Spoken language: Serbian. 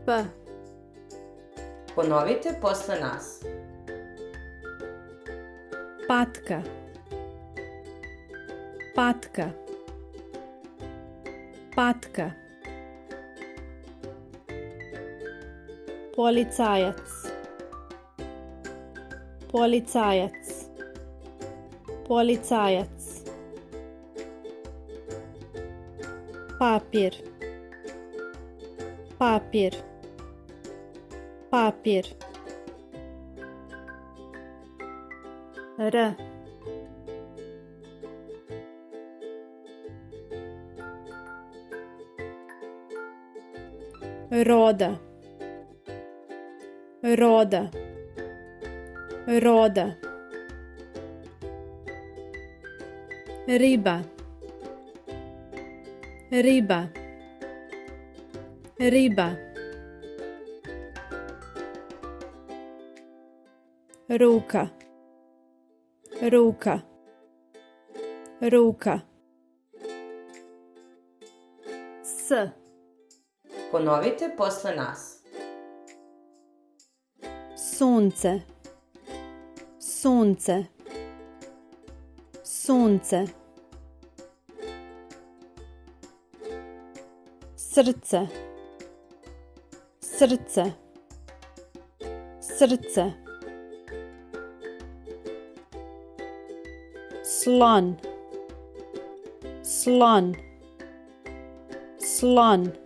P. Ponovite posle nas. Patka. Patka. Patka. Policajac. Policajac. Policajac. Papir. Papir. Papir. R. Roda. Roda. Roda. Riba. Riba. Riba. Ruka. Ruka. Ruka. S. Ponovite posle nas. Sunce. Sunce. Sunce. Srce. Srce. Srce. Slon. Slon. Slon.